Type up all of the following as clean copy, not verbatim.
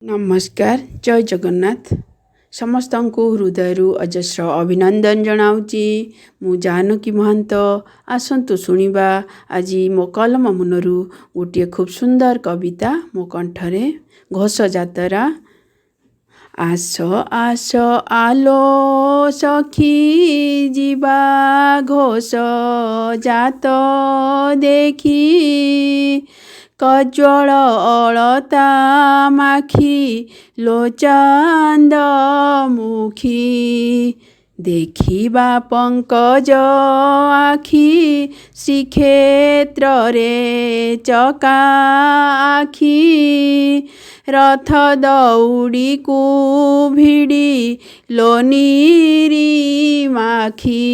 नमस्कार जय जगन्नाथ समस्तଙ୍କୁ हृदयରୁ ଅଜସ୍ର ଅଭିନନ୍ଦନ ଜଣାଉଛି। ମୁଁ ଜାନକୀ ମହାନ୍ତ। ଆସନ୍ତୁ ଶୁଣିବା ଆଜି ମୋ କଲମ ମୁନରୁ ଗୋଟିଏ ଖୁବ୍ ସୁନ୍ଦର କବିତା ମୋ କଣ୍ଠରେ। ଘୋଷ ଯାତ୍ରା। ଆସ ଆସ ଆଲୋ ସଖୀ ଯିବା ଘୋଷ ଯାତ ଦେଖି, କଜ୍ୱଳ ଅଳତା ମାଖି ଲୋଚାନ୍ଦ ମୁଖୀ, ଦେଖିବା ପଙ୍କଜ ଆଖି ଶ୍ରୀକ୍ଷେତ୍ରରେ ଚକା ଆଖି, ରଥ ଦଉଡ଼ିକୁ ଭିଡ଼ି ଲୋନିରି ମାଖି,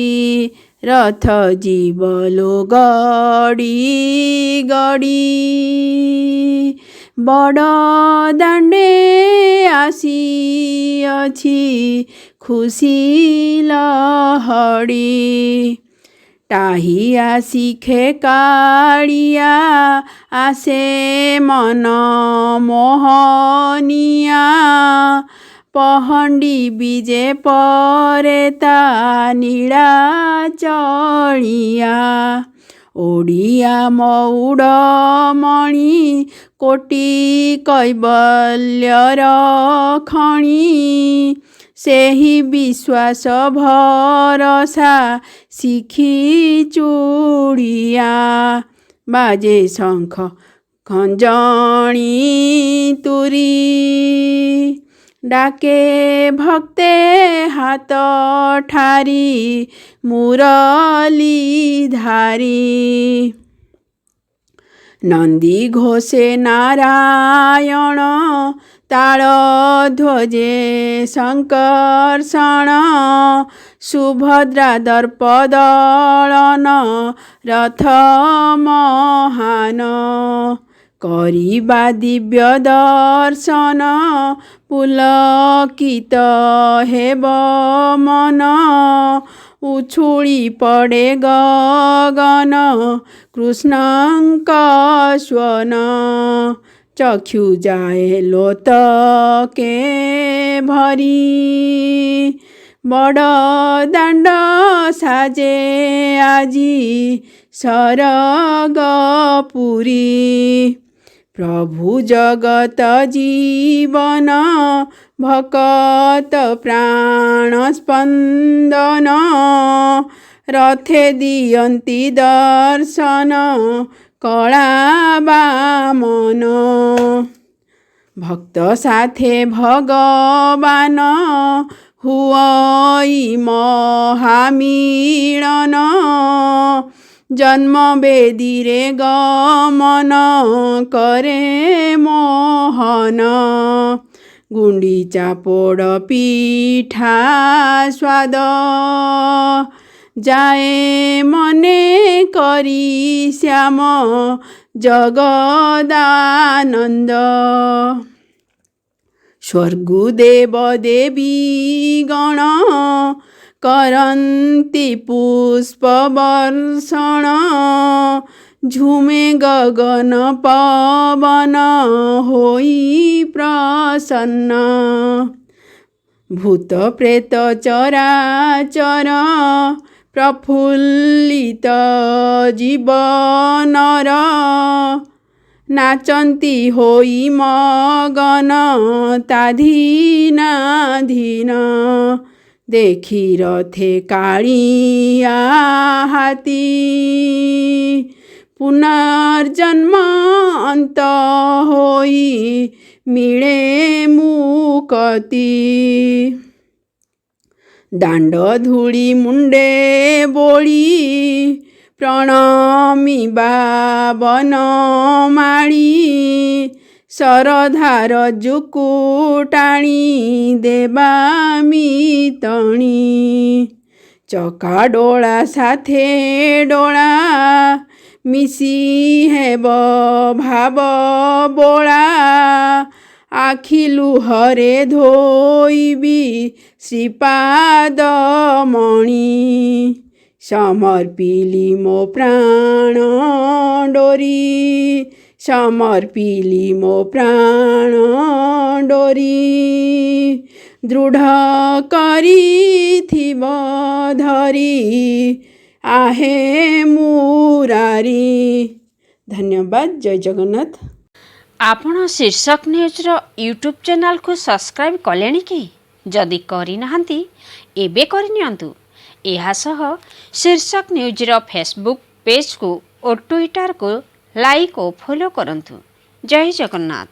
ରଥ ଯିବ ଲୋ ଗଡ଼ି ଗଡ଼ି, ବଡ଼ ଦାଣ୍ଡେ ଆସିଅଛି ଖୁସି ଲହଡ଼ି, ଟାହିଆ ଶିଖେ କାଳିଆ ଆସେ ମନ ମୋହନିଆ, ପହଣ୍ଡି ବିଜେ ପରେ ତା ନୀଳା ଚଳିଆ, ଓଡ଼ିଆ ମଉଡ଼ମଣି କୋଟି କୈବଲ୍ୟର ଖଣି, ସେହି ବିଶ୍ୱାସ ଭରସା ଶିଖି ଚୁଡ଼ିଆ, ବାଜେ ଶଙ୍ଖ ଖଞ୍ଜଣି ତୁରୀ, ଡାକେ ଭକ୍ତେ ହାତ ଠାରି ମୁରଲି ଧାରି, ନନ୍ଦୀ ଘୋଷେ ନାରାୟଣ ତାଳ ଧ୍ୱଜେ ଶଙ୍କର୍ଷଣ, ସୁଭଦ୍ରା ଦର୍ପ ଦଳନ ରଥ ମହାନ, କରିବା ଦିବ୍ୟ ଦର୍ଶନ ପୁଲକିତ ହେବ ମନ, ଉଛୁଳି ପଡ଼େ ଗଗନ କୃଷ୍ଣଙ୍କ ସ୍ୱନ, ଚକ୍ଷୁ ଯାଏ ଲୋତକେ ଭରି, ବଡ଼ ଦାଣ୍ଡ ସାଜେ ଆଜି ସରଗପୁରୀ, ପ୍ରଭୁ ଜଗତ ଜୀବନ ଭକତ ପ୍ରାଣ ସ୍ପନ୍ଦନ, ରଥେ ଦିଅନ୍ତି ଦର୍ଶନ କଳା ବାମନ, ଭକ୍ତ ସାଥେ ଭଗବାନ ହୁଅଇ ମହାମିଳନ, ଜନ୍ମ ବେଦୀରେ ଗମନ କରେ ମୋହନ, ଗୁଣ୍ଡିଚା ପୋଡ଼ ପିଠା ସ୍ୱାଦ ଯାଏ ମନେ କରି ଶ୍ୟାମ ଜଗଦାନନ୍ଦ, ସ୍ୱର୍ଗୁ ଦେବ ଦେବୀ ଗଣ କରନ୍ତି ପୁଷ୍ପ ବର୍ଷଣ, ଝୁମେ ଗଗନ ପବନ ହୋଇ ପ୍ରସନ୍ନ, ଭୂତ ପ୍ରେତ ଚରାଚର ପ୍ରଫୁଲ୍ଲିତ ଜୀବନର, ନାଚନ୍ତି ହୋଇ ମଗନ ତା ଧୀନାଧୀନ, ଦେଖି ରଥେ କାଳିଆ ହାତୀ, ପୁନର୍ଜନ୍ମ ଅନ୍ତ ହୋଇ ମିଳେ ମୁକତି, ଦାଣ୍ଡ ଧୂଳି ମୁଣ୍ଡେ ବୋଳି ପ୍ରଣମିବା ବନମାଳୀ, ଶରଧାର ଜୁକୁ ଟାଣି ଦେବା ମିତଣି, ଚକା ଡୋଳା ସାଥେ ଡୋଳା ମିଶି ହେବ ଭାବ ବୋଳା, ଆଖି ଲୁହରେ ଧୋଇବି ଶ୍ରୀପାଦମଣି, ସମର୍ପିଲି ମୋ ପ୍ରାଣ ଡୋରି, ସମର୍ପିଲି ମୋ ପ୍ରାଣ ଡୋରି ଦୃଢ଼ କରିଥିବ ଧରି आहे मुरारी। धन्यवाद। जय जगन्नाथ। आपण शीर्षक न्यूज़ रो यूट्यूब चैनल को सब्सक्राइब कलेनी कि जदि करि नाहंती एबे करनियंतु। एहा सह शीर्षक न्यूज़ रो फेसबुक पेज को और ट्विटर को लाइक और फॉलो करंतु। जय जगन्नाथ।